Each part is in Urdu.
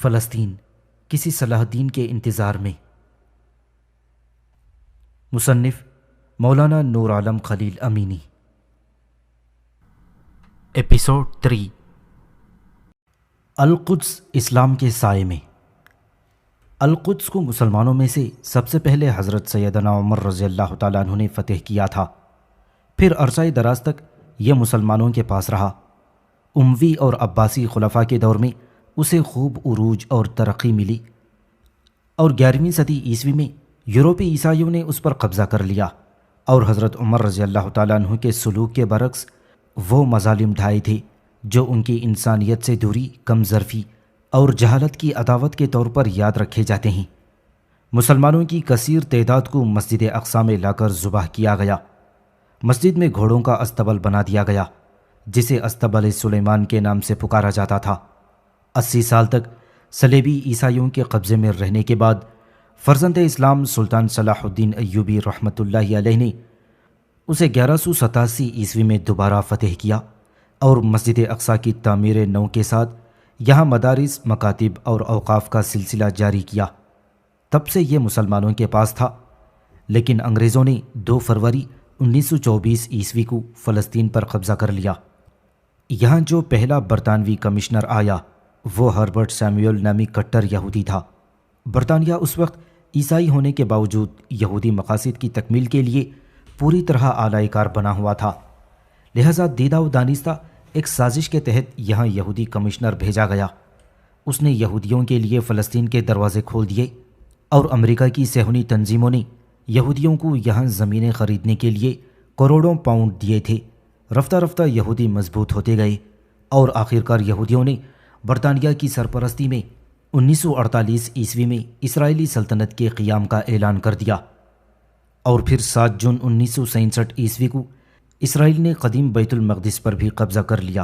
فلسطین کسی صلاح الدین کے انتظار میں۔ مصنف مولانا نور عالم خلیل امینی۔ ایپیسوڈ 3، القدس اسلام کے سائے میں۔ القدس کو مسلمانوں میں سے سب سے پہلے حضرت سیدنا عمر رضی اللہ تعالیٰ عنہ نے فتح کیا تھا، پھر عرصہ دراز تک یہ مسلمانوں کے پاس رہا۔ اموی اور عباسی خلفاء کے دور میں اسے خوب عروج اور ترقی ملی، اور 11ویں صدی عیسوی میں یورپی عیسائیوں نے اس پر قبضہ کر لیا، اور حضرت عمر رضی اللہ تعالیٰ عنہ کے سلوک کے برعکس وہ مظالم ڈھائے تھے جو ان کی انسانیت سے دوری، کم ظرفی اور جہالت کی عداوت کے طور پر یاد رکھے جاتے ہیں۔ مسلمانوں کی کثیر تعداد کو مسجد اقصی میں لا کر ذبح کیا گیا۔ مسجد میں گھوڑوں کا استبل بنا دیا گیا جسے استبل سلیمان کے نام سے پکارا جاتا تھا۔ 80 سال تک صلیبی عیسائیوں کے قبضے میں رہنے کے بعد فرزند اسلام سلطان صلاح الدین ایوبی رحمۃ اللہ علیہ نے اسے 1187 عیسوی میں دوبارہ فتح کیا، اور مسجد اقصی کی تعمیر نو کے ساتھ یہاں مدارس، مکاتب اور اوقاف کا سلسلہ جاری کیا۔ تب سے یہ مسلمانوں کے پاس تھا، لیکن انگریزوں نے 2 فروری 1924 عیسوی کو فلسطین پر قبضہ کر لیا۔ یہاں جو پہلا برطانوی کمشنر آیا وہ ہربرٹ سیموئل نامی کٹر یہودی تھا۔ برطانیہ اس وقت عیسائی ہونے کے باوجود یہودی مقاصد کی تکمیل کے لیے پوری طرح اعلی کار بنا ہوا تھا، لہذا دیدہ و دانستہ ایک سازش کے تحت یہاں یہودی کمشنر بھیجا گیا۔ اس نے یہودیوں کے لیے فلسطین کے دروازے کھول دیے، اور امریکہ کی صہیونی تنظیموں نے یہودیوں کو یہاں زمینیں خریدنے کے لیے کروڑوں پاؤنڈ دیے تھے۔ رفتہ رفتہ یہودی مضبوط ہوتے گئے، اور آخرکار یہودیوں نے برطانیہ کی سرپرستی میں 1948 عیسوی میں اسرائیلی سلطنت کے قیام کا اعلان کر دیا، اور پھر 7 جون 1967 عیسوی کو اسرائیل نے قدیم بیت المقدس پر بھی قبضہ کر لیا۔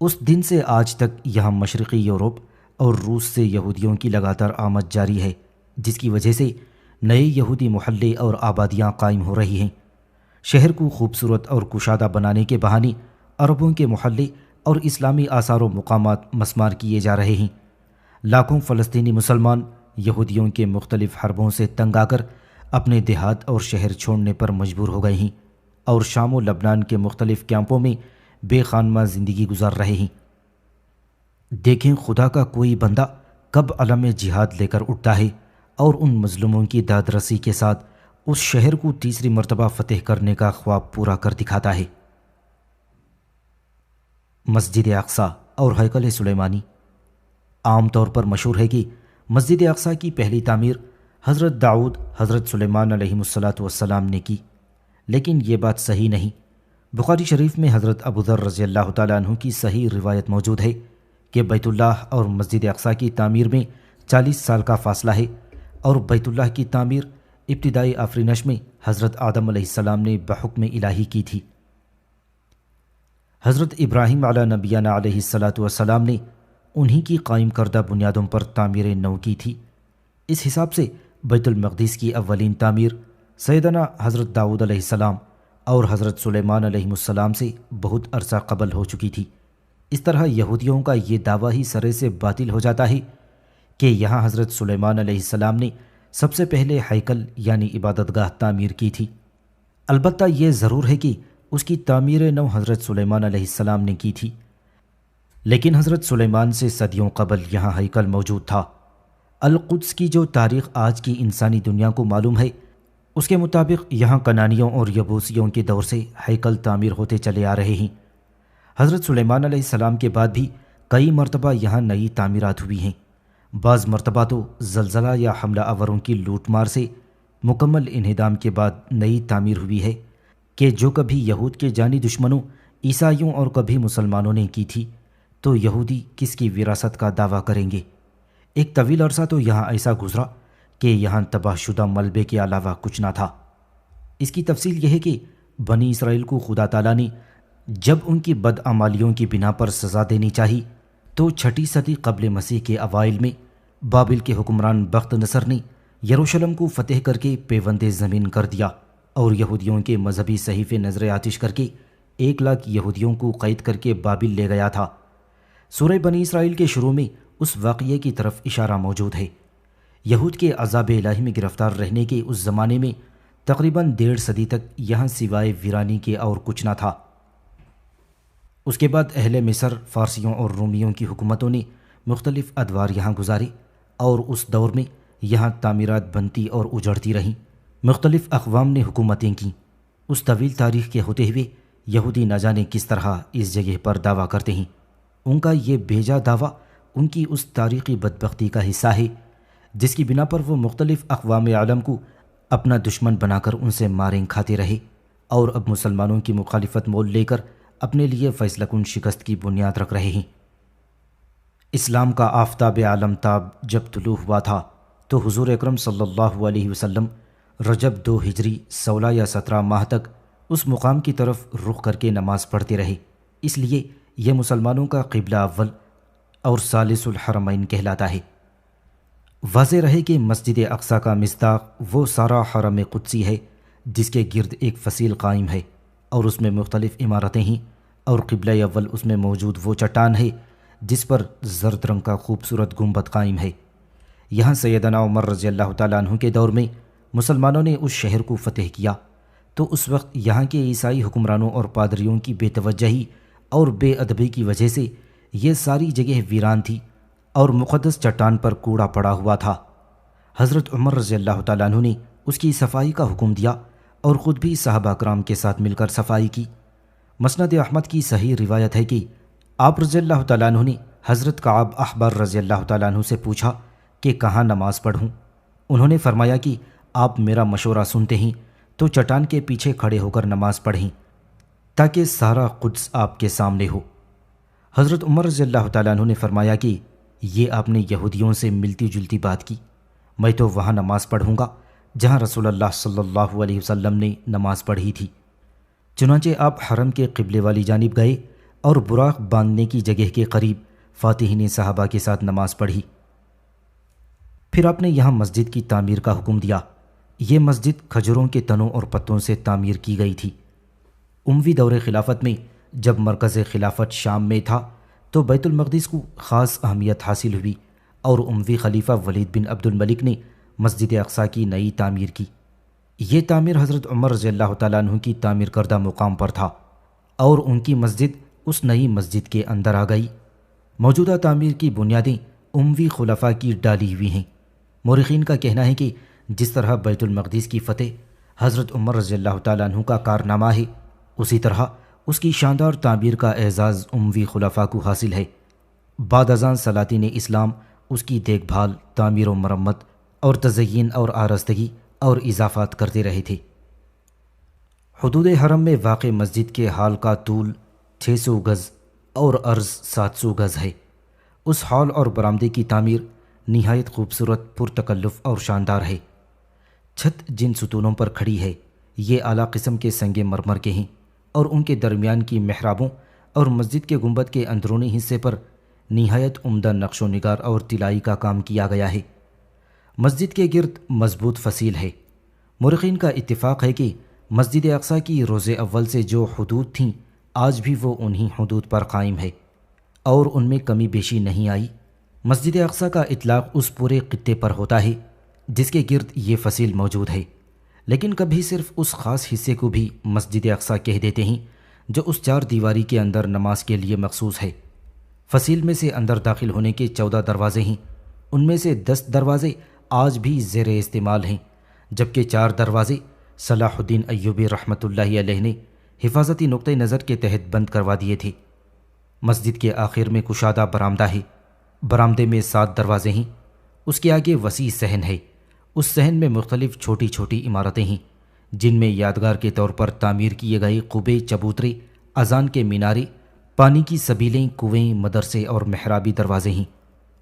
اس دن سے آج تک یہاں مشرقی یورپ اور روس سے یہودیوں کی لگاتار آمد جاری ہے، جس کی وجہ سے نئے یہودی محلے اور آبادیاں قائم ہو رہی ہیں۔ شہر کو خوبصورت اور کشادہ بنانے کے بہانے عربوں کے محلے اور اسلامی آثار و مقامات مسمار کیے جا رہے ہیں۔ لاکھوں فلسطینی مسلمان یہودیوں کے مختلف حربوں سے تنگ آ کر اپنے دیہات اور شہر چھوڑنے پر مجبور ہو گئے ہیں، اور شام و لبنان کے مختلف کیمپوں میں بے خانمہ زندگی گزار رہے ہیں۔ دیکھیں خدا کا کوئی بندہ کب علم جہاد لے کر اٹھتا ہے اور ان مظلوموں کی داد رسی کے ساتھ اس شہر کو تیسری مرتبہ فتح کرنے کا خواب پورا کر دکھاتا ہے۔ مسجد اقصی اور ہیکل سلیمانی۔ عام طور پر مشہور ہے کہ مسجد اقصی کی پہلی تعمیر حضرت داؤد حضرت سلیمان علیہ السلام نے کی، لیکن یہ بات صحیح نہیں۔ بخاری شریف میں حضرت ابو ذر رضی اللہ تعالیٰ عنہ کی صحیح روایت موجود ہے کہ بیت اللہ اور مسجد اقصی کی تعمیر میں 40 سال کا فاصلہ ہے، اور بیت اللہ کی تعمیر ابتدائی آفرینش میں حضرت آدم علیہ السلام نے بحکم الہی کی تھی۔ حضرت ابراہیم علیہ نبینا علیہ السلام نے انہی کی قائم کردہ بنیادوں پر تعمیر نو کی تھی۔ اس حساب سے بیت المقدس کی اولین تعمیر سیدنا حضرت داؤد علیہ السلام اور حضرت سلیمان علیہ السلام سے بہت عرصہ قبل ہو چکی تھی۔ اس طرح یہودیوں کا یہ دعویٰ ہی سرے سے باطل ہو جاتا ہے کہ یہاں حضرت سلیمان علیہ السلام نے سب سے پہلے ہیکل یعنی عبادت گاہ تعمیر کی تھی۔ البتہ یہ ضرور ہے کہ اس کی تعمیر نو حضرت سلیمان علیہ السلام نے کی تھی، لیکن حضرت سلیمان سے صدیوں قبل یہاں ہیکل موجود تھا۔ القدس کی جو تاریخ آج کی انسانی دنیا کو معلوم ہے، اس کے مطابق یہاں کنانیوں اور یبوسیوں کے دور سے ہیکل تعمیر ہوتے چلے آ رہے ہیں۔ حضرت سلیمان علیہ السلام کے بعد بھی کئی مرتبہ یہاں نئی تعمیرات ہوئی ہیں۔ بعض مرتبہ تو زلزلہ یا حملہ آوروں کی لوٹ مار سے مکمل انہدام کے بعد نئی تعمیر ہوئی ہے، کہ جو کبھی یہود کے جانی دشمنوں عیسائیوں اور کبھی مسلمانوں نے کی تھی، تو یہودی کس کی وراثت کا دعویٰ کریں گے؟ ایک طویل عرصہ تو یہاں ایسا گزرا کہ یہاں تباہ شدہ ملبے کے علاوہ کچھ نہ تھا۔ اس کی تفصیل یہ ہے کہ بنی اسرائیل کو خدا تعالیٰ نے جب ان کی بدعمالیوں کی بنا پر سزا دینی چاہی، تو 6 صدی قبل مسیح کے اوائل میں بابل کے حکمران بخت نصر نے یروشلم کو فتح کر کے پیوند زمین کر دیا، اور یہودیوں کے مذہبی صحیفے نظر آتش کر کے 1 لاکھ یہودیوں کو قید کر کے بابل لے گیا تھا۔ سورہ بنی اسرائیل کے شروع میں اس واقعے کی طرف اشارہ موجود ہے۔ یہود کے عذاب الہی میں گرفتار رہنے کے اس زمانے میں تقریباً 1.5 صدی تک یہاں سوائے ویرانی کے اور کچھ نہ تھا۔ اس کے بعد اہل مصر، فارسیوں اور رومیوں کی حکومتوں نے مختلف ادوار یہاں گزارے اور اس دور میں یہاں تعمیرات بنتی اور اجڑتی رہیں۔ مختلف اقوام نے حکومتیں کیں۔ اس طویل تاریخ کے ہوتے ہوئے یہودی نہ جانے کس طرح اس جگہ پر دعویٰ کرتے ہیں۔ ان کا یہ بھیجا دعویٰ ان کی اس تاریخی بدبختی کا حصہ ہے جس کی بنا پر وہ مختلف اقوام عالم کو اپنا دشمن بنا کر ان سے ماریں کھاتے رہے اور اب مسلمانوں کی مخالفت مول لے کر اپنے لیے فیصلہ کن شکست کی بنیاد رکھ رہے ہیں۔ اسلام کا آفتاب عالم تاب جب طلوع ہوا تھا تو حضور اکرم صلی اللہ علیہ وسلم رجب 2 ہجری 16 یا 17 ماہ تک اس مقام کی طرف رخ کر کے نماز پڑھتے رہے۔ اس لیے یہ مسلمانوں کا قبلہ اول اور ثالث الحرمین کہلاتا ہے۔ واضح رہے کہ مسجد اقصیٰ کا مصداق وہ سارا حرم قدسی ہے جس کے گرد ایک فصیل قائم ہے اور اس میں مختلف عمارتیں ہیں، اور قبلہ اول اس میں موجود وہ چٹان ہے جس پر زرد رنگ کا خوبصورت گنبد قائم ہے۔ یہاں سیدنا عمر رضی اللہ تعالیٰ عنہ کے دور میں مسلمانوں نے اس شہر کو فتح کیا تو اس وقت یہاں کے عیسائی حکمرانوں اور پادریوں کی بے توجہی اور بے ادبی کی وجہ سے یہ ساری جگہ ویران تھی اور مقدس چٹان پر کوڑا پڑا ہوا تھا۔ حضرت عمر رضی اللہ تعالیٰ عنہ نے اس کی صفائی کا حکم دیا اور خود بھی صحابہ کرام کے ساتھ مل کر صفائی کی۔ مسند احمد کی صحیح روایت ہے کہ آپ رضی اللہ تعالیٰ عنہ نے حضرت کعب احبار رضی اللہ تعالیٰ عنہ سے پوچھا کہ کہاں نماز پڑھوں؟ انہوں نے فرمایا کہ آپ میرا مشورہ سنتے ہیں تو چٹان کے پیچھے کھڑے ہو کر نماز پڑھیں تاکہ سارا قدس آپ کے سامنے ہو۔ حضرت عمر رضی اللہ تعالیٰ عنہ نے فرمایا کہ یہ آپ نے یہودیوں سے ملتی جلتی بات کی، میں تو وہاں نماز پڑھوں گا جہاں رسول اللہ صلی اللہ علیہ وسلم نے نماز پڑھی تھی۔ چنانچہ آپ حرم کے قبلے والی جانب گئے اور براق باندھنے کی جگہ کے قریب فاتحین صحابہ کے ساتھ نماز پڑھی۔ پھر آپ نے یہاں مسجد کی تعمیر کا حکم دیا۔ یہ مسجد کھجوروں کے تنوں اور پتوں سے تعمیر کی گئی تھی۔ اموی دور خلافت میں جب مرکز خلافت شام میں تھا تو بیت المقدس کو خاص اہمیت حاصل ہوئی اور اموی خلیفہ ولید بن عبد الملک نے مسجد اقصیٰ کی نئی تعمیر کی۔ یہ تعمیر حضرت عمر رضی اللہ تعالیٰ عنہ کی تعمیر کردہ مقام پر تھا اور ان کی مسجد اس نئی مسجد کے اندر آ گئی۔ موجودہ تعمیر کی بنیادیں اموی خلفاء کی ڈالی ہوئی ہیں۔ مورخین کا کہنا ہے کہ جس طرح بیت المقدس کی فتح حضرت عمر رضی اللہ تعالیٰ عنہ کا کارنامہ ہے، اسی طرح اس کی شاندار تعمیر کا اعزاز اموی خلفاء کو حاصل ہے۔ بعد ازاں سلاطین اسلام اس کی دیکھ بھال، تعمیر و مرمت اور تزئین اور آراستگی اور اضافات کرتے رہے تھے۔ حدود حرم میں واقع مسجد کے ہال کا طول 600 گز اور عرض 700 گز ہے۔ اس ہال اور برآمدے کی تعمیر نہایت خوبصورت، پرتکلف اور شاندار ہے۔ چھت جن ستونوں پر کھڑی ہے یہ اعلیٰ قسم کے سنگ مرمر کے ہیں اور ان کے درمیان کی محرابوں اور مسجد کے گنبد کے اندرونی حصے پر نہایت عمدہ نقش و نگار اور طلائی کا کام کیا گیا ہے۔ مسجد کے گرد مضبوط فصیل ہے۔ مورخین کا اتفاق ہے کہ مسجد اقصیٰ کی روز اول سے جو حدود تھیں آج بھی وہ انہی حدود پر قائم ہے اور ان میں کمی بیشی نہیں آئی۔ مسجد اقصیٰ کا اطلاق اس پورے خطے پر ہوتا ہے جس کے گرد یہ فصیل موجود ہے، لیکن کبھی صرف اس خاص حصے کو بھی مسجد اقصیٰ کہہ دیتے ہیں جو اس 4 دیواری کے اندر نماز کے لیے مخصوص ہے۔ فصیل میں سے اندر داخل ہونے کے 14 دروازے ہیں، ان میں سے 10 دروازے آج بھی زیر استعمال ہیں، جبکہ 4 دروازے صلاح الدین ایوبی رحمۃ اللہ علیہ نے حفاظتی نقطہ نظر کے تحت بند کروا دیے تھے۔ مسجد کے آخر میں کشادہ برآمدہ ہے۔ برآمدے میں 7 دروازے ہیں۔ اس کے آگے وسیع صحن ہے۔ اس صحن میں مختلف چھوٹی چھوٹی عمارتیں ہیں جن میں یادگار کے طور پر تعمیر کیے گئے قبے، چبوترے، اذان کے مینارے، پانی کی سبیلیں، کنویں، مدرسے اور محرابی دروازے ہیں۔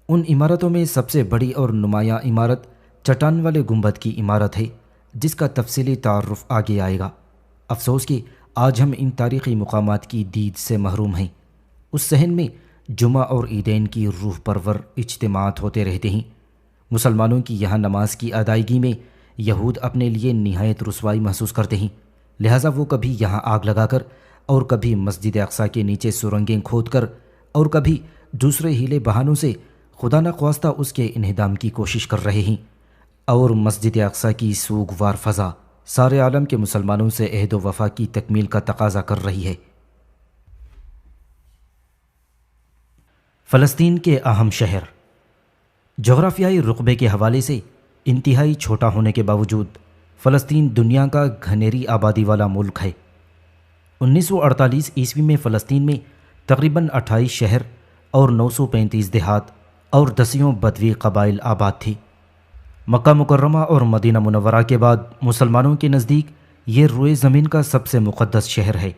ان عمارتوں میں سب سے بڑی اور نمایاں عمارت چٹان والے گنبد کی عمارت ہے جس کا تفصیلی تعارف آگے آئے گا۔ افسوس کہ آج ہم ان تاریخی مقامات کی دید سے محروم ہیں۔ اس صحن میں جمعہ اور عیدین کی روح پرور اجتماعات ہوتے رہتے ہیں۔ مسلمانوں کی یہاں نماز کی ادائیگی میں یہود اپنے لیے نہایت رسوائی محسوس کرتے ہیں، لہٰذا وہ کبھی یہاں آگ لگا کر اور کبھی مسجد اقصیٰ کے نیچے سرنگیں کھود کر اور کبھی دوسرے ہیلے بہانوں سے خدا نخواستہ اس کے انہدام کی کوشش کر رہے ہیں، اور مسجد اقصیٰ کی سوگوار فضا سارے عالم کے مسلمانوں سے عہد و وفا کی تکمیل کا تقاضا کر رہی ہے۔ فلسطین کے اہم شہر۔ جغرافیائی رقبے کے حوالے سے انتہائی چھوٹا ہونے کے باوجود فلسطین دنیا کا گھنیری آبادی والا ملک ہے۔ 1948 عیسوی میں فلسطین میں تقریباً 28 شہر اور 935 دیہات اور دسیوں بدوی قبائل آباد تھی۔ مکہ مکرمہ اور مدینہ منورہ کے بعد مسلمانوں کے نزدیک یہ روئے زمین کا سب سے مقدس شہر ہے۔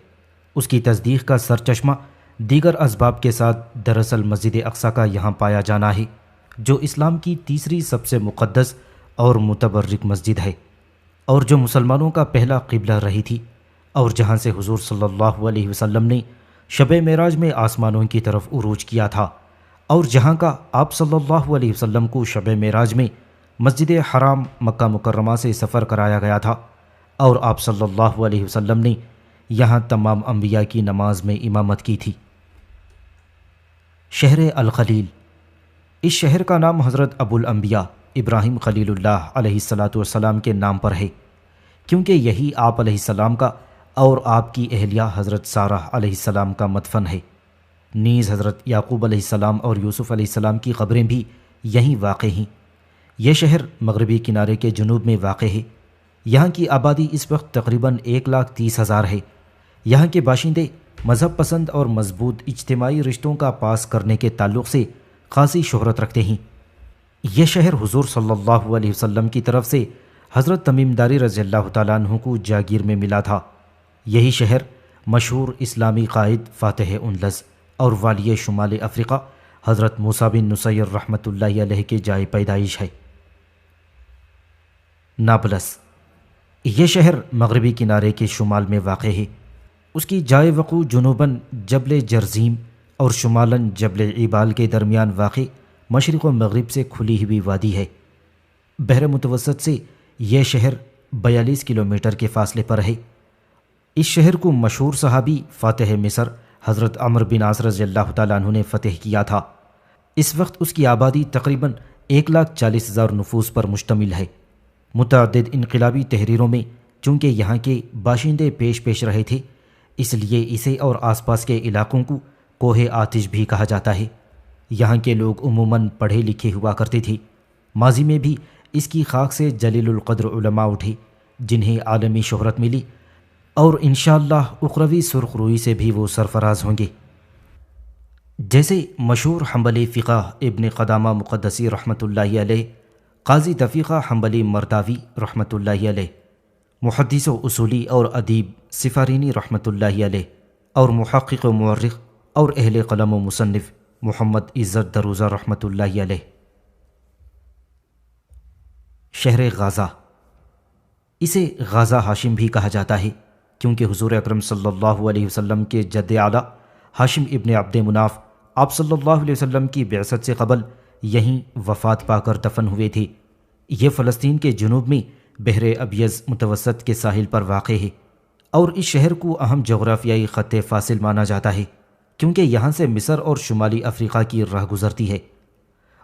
اس کی تصدیق کا سرچشمہ دیگر اسباب کے ساتھ دراصل مسجد اقصیٰ کا یہاں پایا جانا ہے، جو اسلام کی تیسری سب سے مقدس اور متبرک مسجد ہے، اور جو مسلمانوں کا پہلا قبلہ رہی تھی، اور جہاں سے حضور صلی اللہ علیہ وسلم نے شب معراج میں آسمانوں کی طرف عروج کیا تھا، اور جہاں کا آپ صلی اللہ علیہ وسلم کو شب معراج میں مسجد حرام مکہ مکرمہ سے سفر کرایا گیا تھا، اور آپ صلی اللہ علیہ وسلم نے یہاں تمام انبیاء کی نماز میں امامت کی تھی۔ شہر الخلیل۔ اس شہر کا نام حضرت ابو الانبیاء ابراہیم خلیل اللہ علیہ السلام کے نام پر ہے، کیونکہ یہی آپ علیہ السلام کا اور آپ کی اہلیہ حضرت سارہ علیہ السلام کا مدفن ہے۔ نیز حضرت یعقوب علیہ السلام اور یوسف علیہ السلام کی قبریں بھی یہیں واقع ہیں۔ یہ شہر مغربی کنارے کے جنوب میں واقع ہے۔ یہاں کی آبادی اس وقت تقریباً 1,30,000 ہے۔ یہاں کے باشندے مذہب پسند اور مضبوط اجتماعی رشتوں کا پاس کرنے کے تعلق سے خاصی شہرت رکھتے ہیں۔ یہ شہر حضور صلی اللہ علیہ وسلم کی طرف سے حضرت تمیم داری رضی اللہ تعالیٰ عنہ کو جاگیر میں ملا تھا۔ یہی شہر مشہور اسلامی قائد فاتح اندلس اور والی شمال افریقہ حضرت موسیٰ بن نصیر رحمۃ اللہ علیہ کے جائے پیدائش ہے۔ نابلس۔ یہ شہر مغربی کنارے کے شمال میں واقع ہے۔ اس کی جائے وقوع جنوباً جبل جرزیم اور شمالاً جبل عیبال کے درمیان واقع مشرق و مغرب سے کھلی ہوئی وادی ہے۔ بحر متوسط سے یہ شہر 42 کلومیٹر کے فاصلے پر ہے۔ اس شہر کو مشہور صحابی فاتح مصر حضرت عمرو بن عاص رضی اللہ تعالیٰ عنہ نے فتح کیا تھا۔ اس وقت اس کی آبادی تقریباً 1,40,000 نفوس پر مشتمل ہے۔ متعدد انقلابی تحریروں میں چونکہ یہاں کے باشندے پیش رہے تھے، اس لیے اسے اور آس پاس کے علاقوں کو کوہ آتش بھی کہا جاتا ہے۔ یہاں کے لوگ عموماً پڑھے لکھے ہوا کرتے تھے۔ ماضی میں بھی اس کی خاک سے جلیل القدر علماء اٹھے، جنہیں عالمی شہرت ملی، اور انشاءاللہ اخروی سرخ روئی سے بھی وہ سرفراز ہوں گے، جیسے مشہور حنبلی فقہ ابن قدامہ مقدسی رحمۃ اللہ علیہ، قاضی دفیقہ حنبلی مرداوی رحمۃ اللہ علیہ، محدث و اصولی اور ادیب سفارینی رحمۃ اللہ علیہ، اور محقق و مورخ اور اہل قلم و مصنف محمد عزت دروزہ رحمۃ اللہ علیہ۔ شہر غازہ۔ اسے غازہ ہاشم بھی کہا جاتا ہے، کیونکہ حضور اکرم صلی اللہ علیہ وسلم کے جد اعلیٰ ہاشم ابن عبد مناف آپ صلی اللہ علیہ وسلم کی بعثت سے قبل یہیں وفات پا کر دفن ہوئے تھے۔ یہ فلسطین کے جنوب میں بحر ابیض متوسط کے ساحل پر واقع ہے، اور اس شہر کو اہم جغرافیائی خط فاصل مانا جاتا ہے، کیونکہ یہاں سے مصر اور شمالی افریقہ کی راہ گزرتی ہے۔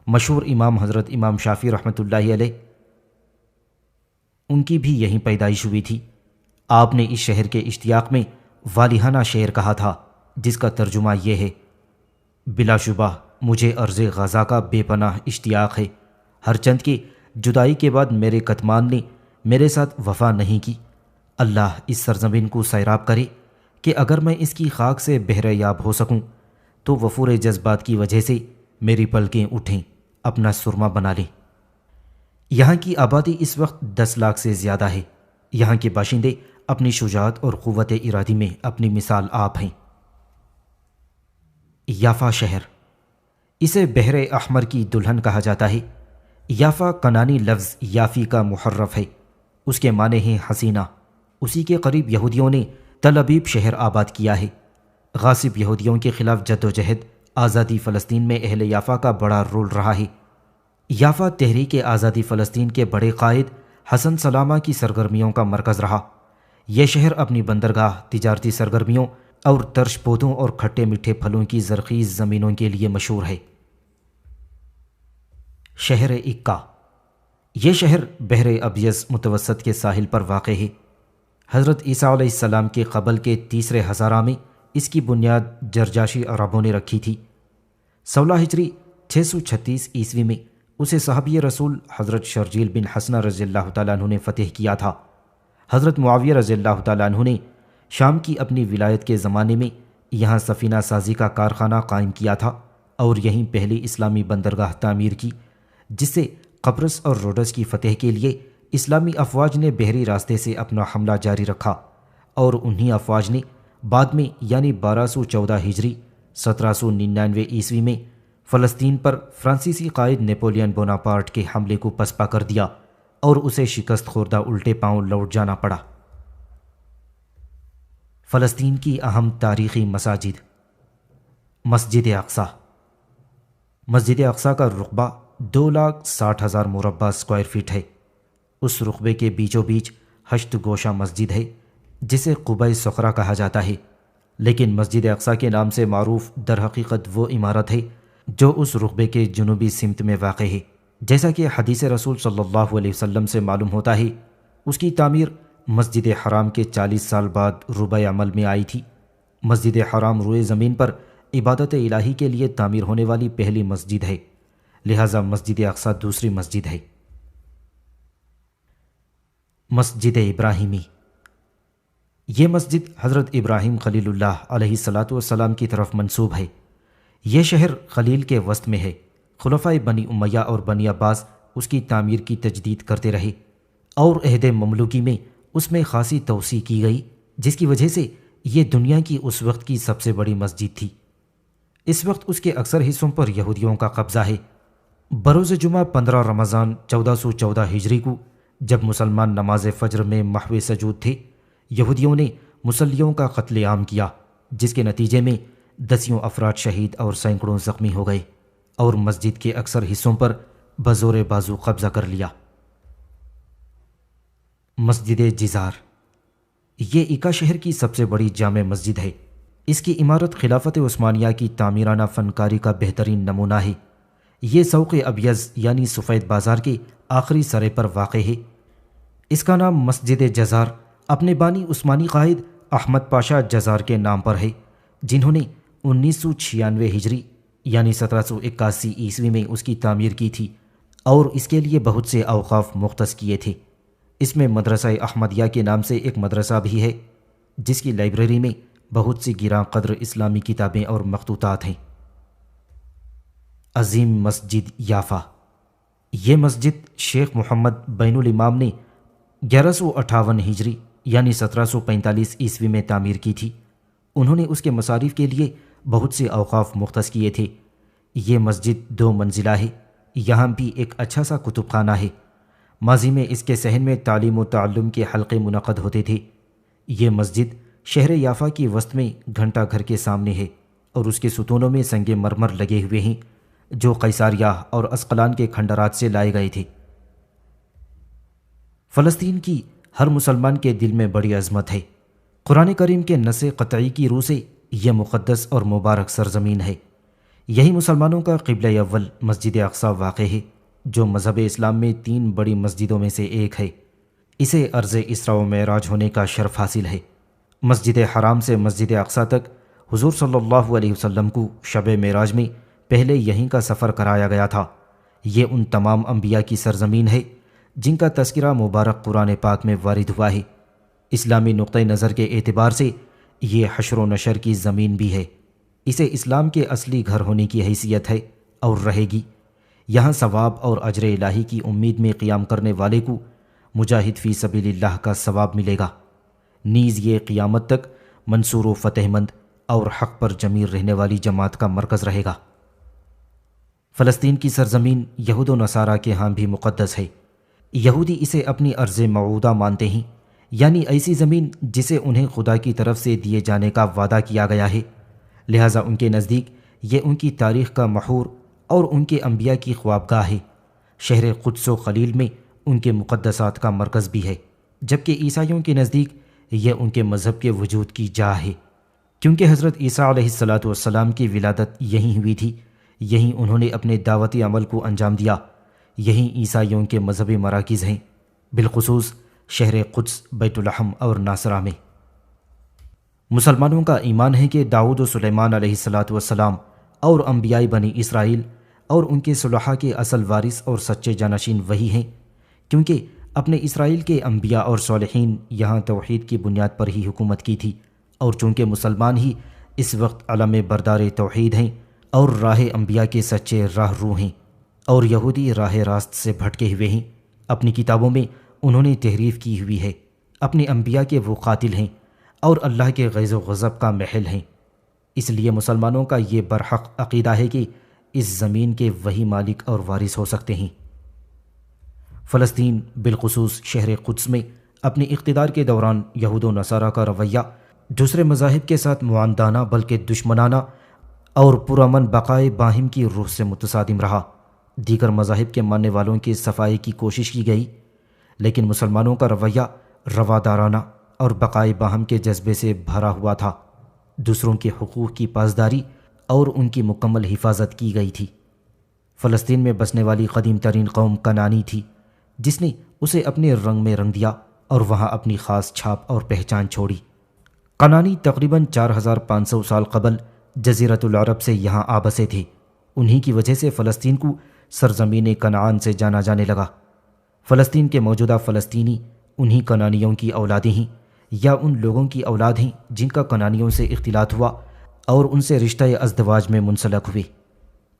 مشہور امام حضرت امام شافعی رحمۃ اللہ علیہ، ان کی بھی یہیں پیدائش ہوئی تھی۔ آپ نے اس شہر کے اشتیاق میں والہانہ شعر کہا تھا، جس کا ترجمہ یہ ہے: بلا شبہ مجھے ارض غزہ کا بے پناہ اشتیاق ہے، ہر چند کے جدائی کے بعد میرے کتمان نے میرے ساتھ وفا نہیں کی۔ اللہ اس سرزمین کو سیراب کرے کہ اگر میں اس کی خاک سے بہرہ یاب ہو سکوں تو وفور جذبات کی وجہ سے میری پلکیں اٹھیں، اپنا سرما بنا لیں۔ یہاں کی آبادی اس وقت 10 لاکھ سے زیادہ ہے۔ یہاں کے باشندے اپنی شجاعت اور قوت ارادی میں اپنی مثال آپ ہیں۔ یافا شہر۔ اسے بحر احمر کی دلہن کہا جاتا ہے۔ یافا کنانی لفظ یافی کا محرف ہے، اس کے معنی ہیں حسینہ۔ اسی کے قریب یہودیوں نے تل ابیب شہر آباد کیا ہے۔ غاصب یہودیوں کے خلاف جد و جہد آزادی فلسطین میں اہل یافا کا بڑا رول رہا ہے۔ یافا تحریک آزادی فلسطین کے بڑے قائد حسن سلامہ کی سرگرمیوں کا مرکز رہا۔ یہ شہر اپنی بندرگاہ، تجارتی سرگرمیوں اور ترش پودوں اور کھٹے میٹھے پھلوں کی زرخیز زمینوں کے لیے مشہور ہے۔ 2 نمبر۔ شہر الخلیل۔ اس شہر کو مسلمانوں میں سے سب سے پہلے حضرت سیدنا عمر رضی اللہ تعالیٰ عنہ نے فتح کیا تھا۔ اس وقت اس کی آبادی تقریباً 1,30,000 ہے۔ یہاں کی باشندے مذہب پسند اور مضبوط اجتماعی رشتوں کا پاس کرنے کے تعلق سے خاصی شہرت رکھتے ہیں۔ شہر اکا، یہ شہر بحر ابیض متوسط کے ساحل پر واقع ہے۔ حضرت عیسیٰ علیہ السلام کے قبل کے تیسرے ہزارہ میں اس کی بنیاد جرجاشی عربوں نے رکھی تھی۔ 16 ہجری 636 عیسوی میں اسے صحابی رسول حضرت شرجیل بن حسنہ رضی اللہ تعالیٰ عنہ نے فتح کیا تھا۔ حضرت معاویہ رضی اللہ تعالیٰ عنہ نے شام کی اپنی ولایت کے زمانے میں یہاں سفینہ سازی کا کارخانہ قائم کیا تھا اور یہیں پہلی اسلامی بندرگاہ تعمیر کی، جس سے قبرص اور روڈس کی فتح کے لیے اسلامی افواج نے بحری راستے سے اپنا حملہ جاری رکھا، اور انہی افواج نے بعد میں یعنی 1214 ہجری 1799 عیسوی میں فلسطین پر فرانسیسی قائد نیپولین بوناپارٹ کے حملے کو پسپا کر دیا اور اسے شکست خوردہ الٹے پاؤں لوٹ جانا پڑا۔ فلسطین کی اہم تاریخی مساجد۔ مسجد اقصیٰ۔ مسجد اقصیٰ کا رقبہ 2,60,000 مربع اسکوائر فٹ ہے۔ اس رقبے کے بیچوں بیچ 8 گوشہ مسجد ہے جسے قبہ صخرہ کہا جاتا ہے، لیکن مسجد اقصیٰ کے نام سے معروف در حقیقت وہ عمارت ہے جو اس رقبے کے جنوبی سمت میں واقع ہے۔ جیسا کہ حدیث رسول صلی اللہ علیہ وسلم سے معلوم ہوتا ہے، اس کی تعمیر مسجد حرام کے 40 سال بعد ربع عمل میں آئی تھی۔ مسجد حرام روئے زمین پر عبادت الہی کے لیے تعمیر ہونے والی پہلی مسجد ہے، لہذا مسجد اقصیٰ دوسری مسجد ہے۔ مسجد ابراہیمی۔ یہ مسجد حضرت ابراہیم خلیل اللہ علیہ الصلاۃ والسلام کی طرف منسوب ہے۔ یہ شہر خلیل کے وسط میں ہے۔ خلفائے بنی امیہ اور بنی عباس اس کی تعمیر کی تجدید کرتے رہے اور عہد مملوکی میں اس میں خاصی توسیع کی گئی، جس کی وجہ سے یہ دنیا کی اس وقت کی سب سے بڑی مسجد تھی۔ اس وقت اس کے اکثر حصوں پر یہودیوں کا قبضہ ہے۔ بروز جمعہ 15 رمضان 1414 ہجری کو جب مسلمان نماز فجر میں محو سجود تھے، یہودیوں نے مصلیوں کا قتل عام کیا، جس کے نتیجے میں 10 افراد شہید اور سینکڑوں زخمی ہو گئے اور مسجد کے اکثر حصوں پر بزور بازو قبضہ کر لیا۔ مسجد جزار۔ یہ اکا شہر کی سب سے بڑی جامع مسجد ہے۔ اس کی عمارت خلافت عثمانیہ کی تعمیرانہ فنکاری کا بہترین نمونہ ہے۔ یہ سوق ابیض یعنی سفید بازار کے آخری سرے پر واقع ہے۔ اس کا نام مسجد جزار اپنے بانی عثمانی قائد احمد پاشا جزار کے نام پر ہے، جنہوں نے 1996 ہجری یعنی 1781 عیسوی میں اس کی تعمیر کی تھی اور اس کے لیے بہت سے اوقاف مختص کیے تھے۔ اس میں مدرسہ احمدیہ کے نام سے ایک مدرسہ بھی ہے، جس کی لائبریری میں بہت سی گراں قدر اسلامی کتابیں اور مخطوطات ہیں۔ عظیم مسجد یافا۔ یہ مسجد شیخ محمد بین الامام نے 1158 ہجری یعنی 1745 عیسوی میں تعمیر کی تھی۔ انہوں نے اس کے مصارف کے لیے بہت سے اوقاف مختص کیے تھے۔ یہ مسجد 2 منزلہ ہے۔ یہاں بھی ایک اچھا سا کتب خانہ ہے۔ ماضی میں اس کے صحن میں تعلیم و تعلم کے حلقے منعقد ہوتے تھے۔ یہ مسجد شہر یافا کی وسط میں گھنٹہ گھر کے سامنے ہے اور اس کے ستونوں میں سنگ مرمر لگے ہوئے ہیں جو قیصاریہ اور اسقلان کے کھنڈرات سے لائے گئے تھے۔ فلسطین کی ہر مسلمان کے دل میں بڑی عظمت ہے۔ قرآن کریم کے نص قطعی کی روح سے یہ مقدس اور مبارک سرزمین ہے۔ یہی مسلمانوں کا قبلہ اول مسجد اقصیٰ واقع ہے، جو مذہب اسلام میں 3 بڑی مسجدوں میں سے ایک ہے۔ اسے عرض اسراء و معراج ہونے کا شرف حاصل ہے۔ مسجد حرام سے مسجد اقصیٰ تک حضور صلی اللہ علیہ وسلم کو شب معراج میں پہلے یہیں کا سفر کرایا گیا تھا۔ یہ ان تمام انبیاء کی سرزمین ہے جن کا تذکرہ مبارک قرآن پاک میں وارد ہوا ہے۔ اسلامی نقطہ نظر کے اعتبار سے یہ حشر و نشر کی زمین بھی ہے۔ اسے اسلام کے اصلی گھر ہونے کی حیثیت ہے اور رہے گی۔ یہاں ثواب اور اجر الہی کی امید میں قیام کرنے والے کو مجاہد فی سبیل اللہ کا ثواب ملے گا، نیز یہ قیامت تک منصور و فتح مند اور حق پر جمیل رہنے والی جماعت کا مرکز رہے گا۔ فلسطین کی سرزمین یہود و نصارہ کے ہاں بھی مقدس ہے۔ یہودی اسے اپنی ارض موعودہ مانتے ہیں، یعنی ایسی زمین جسے انہیں خدا کی طرف سے دیے جانے کا وعدہ کیا گیا ہے، لہٰذا ان کے نزدیک یہ ان کی تاریخ کا محور اور ان کے انبیاء کی خوابگاہ ہے۔ شہر قدس و خلیل میں ان کے مقدسات کا مرکز بھی ہے، جبکہ عیسائیوں کے نزدیک یہ ان کے مذہب کے وجود کی جا ہے، کیونکہ حضرت عیسیٰ علیہ الصلاۃ والسلام کی ولادت یہیں ہوئی تھی، یہیں انہوں نے اپنے دعوتی عمل کو انجام دیا یہیں عیسائیوں کے مذہبی مراکز ہیں، بالخصوص شہر قدس، بیت لحم اور ناصرہ میں۔ مسلمانوں کا ایمان ہے کہ داؤد و سلیمان علیہ السلام اور انبیاء بنی اسرائیل اور ان کے صلحاء کے اصل وارث اور سچے جانشین وہی ہیں، کیونکہ اپنے اسرائیل کے انبیاء اور صالحین یہاں توحید کی بنیاد پر ہی حکومت کی تھی، اور چونکہ مسلمان ہی اس وقت علم بردار توحید ہیں اور راہ انبیاء کے سچے راہ رو ہیں، اور یہودی راہ راست سے بھٹکے ہوئے ہیں۔ اپنی کتابوں میں انہوں نے تحریف کی ہوئی ہے، اپنے انبیاء کے وہ قاتل ہیں اور اللہ کے غیظ و غضب کا محل ہیں۔ اس لیے مسلمانوں کا یہ برحق عقیدہ ہے کہ اس زمین کے وہی مالک اور وارث ہو سکتے ہیں۔ فلسطین بالخصوص شہر قدس میں اپنے اقتدار کے دوران یہود و نصارہ کا رویہ دوسرے مذاہب کے ساتھ معاندانہ بلکہ دشمنانہ اور پرامن بقائے باہم کی روح سے متصادم رہا۔ دیگر مذاہب کے ماننے والوں کی صفائی کی کوشش کی گئی، لیکن مسلمانوں کا رویہ روادارانہ اور بقائے باہم کے جذبے سے بھرا ہوا تھا۔ دوسروں کے حقوق کی پاسداری اور ان کی مکمل حفاظت کی گئی تھی۔ فلسطین میں بسنے والی قدیم ترین قوم کنانی تھی، جس نے اسے اپنے رنگ میں رنگ دیا اور وہاں اپنی خاص چھاپ اور پہچان چھوڑی۔ کنانی تقریباً 4500 سال قبل جزیرۃ العرب سے یہاں آبسے تھے۔ انہی کی وجہ سے فلسطین کو سرزمین کنعان سے جانا جانے لگا۔ فلسطین کے موجودہ فلسطینی انہی کنانیوں کی اولادیں ہیں یا ان لوگوں کی اولاد ہیں جن کا کنانیوں سے اختلاط ہوا اور ان سے رشتہ ازدواج میں منسلک ہوئے۔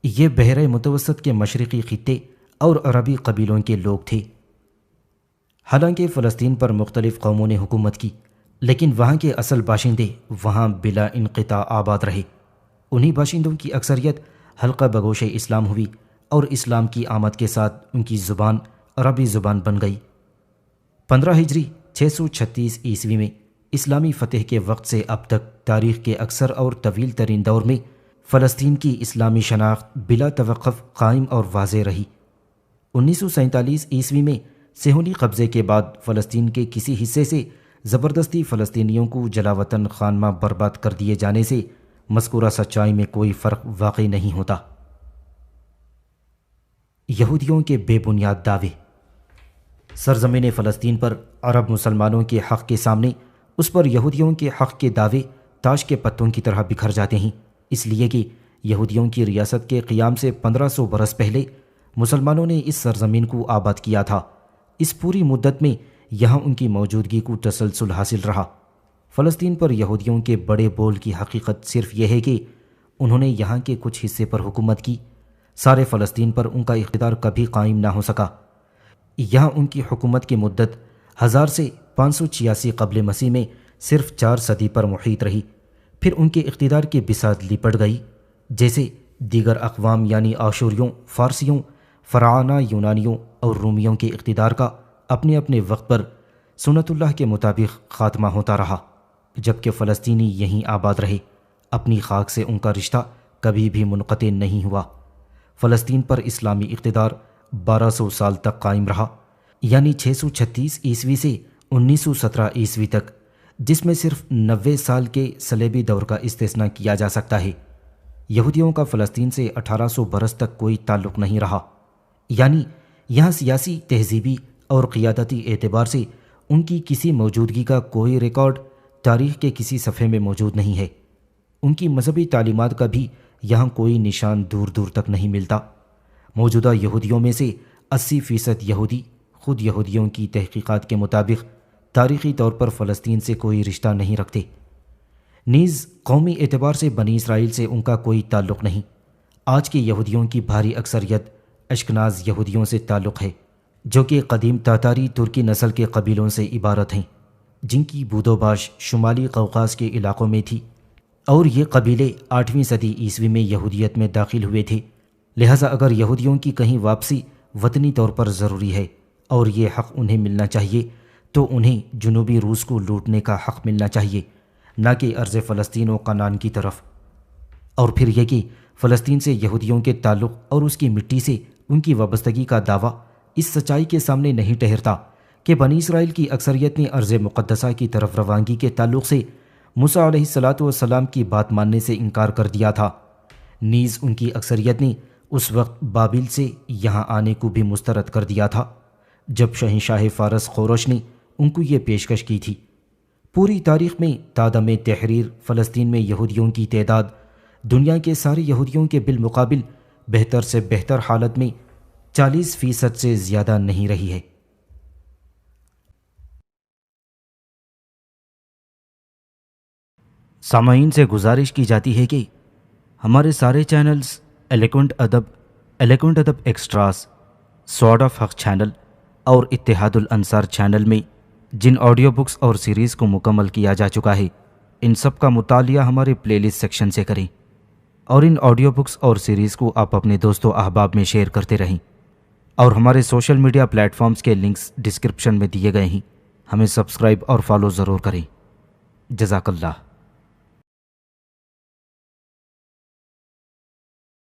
یہ بحر متوسط کے مشرقی خطے اور عربی قبیلوں کے لوگ تھے۔ حالانکہ فلسطین پر مختلف قوموں نے حکومت کی، لیکن وہاں کے اصل باشندے وہاں بلا انقطاع آباد رہے۔ انہی باشندوں کی اکثریت حلقہ بگوش اسلام ہوئی اور اسلام کی آمد کے ساتھ ان کی زبان عربی زبان بن گئی۔ 15 ہجری 636 عیسوی میں اسلامی فتح کے وقت سے اب تک تاریخ کے اکثر اور طویل ترین دور میں فلسطین کی اسلامی شناخت بلا توقف قائم اور واضح رہی۔ 1947 عیسوی میں صہیونی قبضے کے بعد فلسطین کے کسی حصے سے زبردستی فلسطینیوں کو جلا وطن خانمہ برباد کر دیے جانے سے مذکورہ سچائی میں کوئی فرق واقع نہیں ہوتا۔ یہودیوں کے بے بنیاد دعوے۔ سرزمین فلسطین پر عرب مسلمانوں کے حق کے سامنے اس پر یہودیوں کے حق کے دعوے تاش کے پتوں کی طرح بکھر جاتے ہیں، اس لیے کہ یہودیوں کی ریاست کے قیام سے 1500 برس پہلے مسلمانوں نے اس سرزمین کو آباد کیا تھا۔ اس پوری مدت میں یہاں ان کی موجودگی کو تسلسل حاصل رہا۔ فلسطین پر یہودیوں کے بڑے بول کی حقیقت صرف یہ ہے کہ انہوں نے یہاں کے کچھ حصے پر حکومت کی، سارے فلسطین پر ان کا اقتدار کبھی قائم نہ ہو سکا۔ یہاں ان کی حکومت کی مدت 1000 سے 586 قبل مسیح میں صرف 4 صدی پر محیط رہی، پھر ان کے اقتدار کی بساط لپٹ گئی۔ جیسے دیگر اقوام یعنی آشوریوں، فارسیوں، فراعنہ یونانیوں اور رومیوں کے اقتدار کا اپنے اپنے وقت پر سنت اللہ کے مطابق خاتمہ ہوتا رہا، جبکہ فلسطینی یہیں آباد رہے۔ اپنی خاک سے ان کا رشتہ کبھی بھی منقطع نہیں ہوا۔ فلسطین پر اسلامی اقتدار 1200 سال تک قائم رہا، یعنی 636 عیسوی سے 1917 عیسوی تک، جس میں صرف 90 سال کے صلیبی دور کا استثناء کیا جا سکتا ہے۔ یہودیوں کا فلسطین سے 1800 برس تک کوئی تعلق نہیں رہا، یعنی یہاں سیاسی، تہذیبی اور قیادتی اعتبار سے ان کی کسی موجودگی کا کوئی ریکارڈ تاریخ کے کسی صفحے میں موجود نہیں ہے۔ ان کی مذہبی تعلیمات کا بھی یہاں کوئی نشان دور دور تک نہیں ملتا۔ موجودہ یہودیوں میں سے 80% یہودی خود یہودیوں کی تحقیقات کے مطابق تاریخی طور پر فلسطین سے کوئی رشتہ نہیں رکھتے، نیز قومی اعتبار سے بنی اسرائیل سے ان کا کوئی تعلق نہیں۔ آج کے یہودیوں کی بھاری اکثریت اشکناز یہودیوں سے تعلق ہے، جو کہ قدیم تاتاری ترکی نسل کے قبیلوں سے عبارت ہیں، جن کی بود و باش شمالی قوقاز کے علاقوں میں تھی، اور یہ قبیلے 8ویں صدی عیسوی میں یہودیت میں داخل ہوئے تھے۔ لہٰذا اگر یہودیوں کی کہیں واپسی وطنی طور پر ضروری ہے اور یہ حق انہیں ملنا چاہیے، تو انہیں جنوبی روس کو لوٹنے کا حق ملنا چاہیے، نہ کہ ارض فلسطین و کنعان کی طرف۔ اور پھر یہ کہ فلسطین سے یہودیوں کے تعلق اور اس کی مٹی سے ان کی وابستگی کا دعویٰ اس سچائی کے سامنے نہیں ٹھہرتا کہ بنی اسرائیل کی اکثریت نے ارض مقدسہ کی طرف روانگی کے تعلق سے موسیٰ علیہ السلام کی بات ماننے سے انکار کر دیا تھا، نیز ان کی اکثریت نے اس وقت بابل سے یہاں آنے کو بھی مسترد کر دیا تھا جب شہنشاہ فارس خوروش نے ان کو یہ پیشکش کی تھی۔ پوری تاریخ میں تادم تحریر فلسطین میں یہودیوں کی تعداد دنیا کے سارے یہودیوں کے بالمقابل بہتر سے بہتر حالت میں 40% سے زیادہ نہیں رہی ہے۔ سامعین سے گزارش کی جاتی ہے کہ ہمارے سارے چینلز ایلیکونٹ ادب ایکسٹراس، سوارڈ آف حق چینل اور اتحاد الانصار چینل میں جن آڈیو بکس اور سیریز کو مکمل کیا جا چکا ہے، ان سب کا مطالعہ ہمارے پلے لسٹ سیکشن سے کریں اور ان آڈیو بکس اور سیریز کو آپ اپنے دوست و احباب میں شیئر کرتے رہیں، اور ہمارے سوشل میڈیا پلیٹ فارمز کے لنکس ڈسکرپشن میں دیے گئے ہیں۔ ہمیں سبسکرائب اور فالو ضرور کریں۔ جزاک اللہ۔